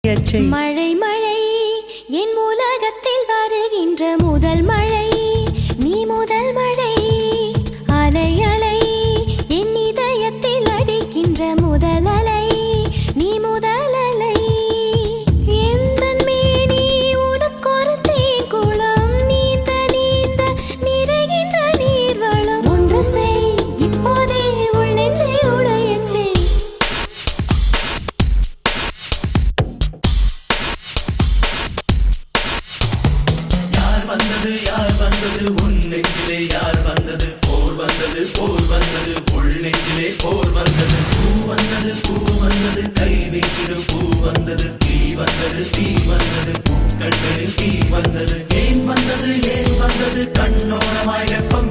மழை மழை என் உலகத்தில் வருகின்ற முதல் மழை நீ முதல் மழை அலை அலை என் இதயத்தில் அடிக்கின்ற முதல் அலை நீ முதல் அலை எந்தன் மேனி உனக்கொரு தேங்குளம் நீந்த நீந்த நிறைகின்ற நீர்வளம் ஒன்று செய் இப்போதே உள் நெஞ்சை உடையச் செய். யார் வந்தது உன் நெஞ்சிலே யார் வந்தது போர் வந்தது உள் நெஞ்சிலே போர் வந்தது பூ வந்தது கை வீசிடும் பூ வந்தது தீ வந்தது கண்களில் தீ வந்தது ஏன் வந்தது கண்ணோரமாய் வெப்பம்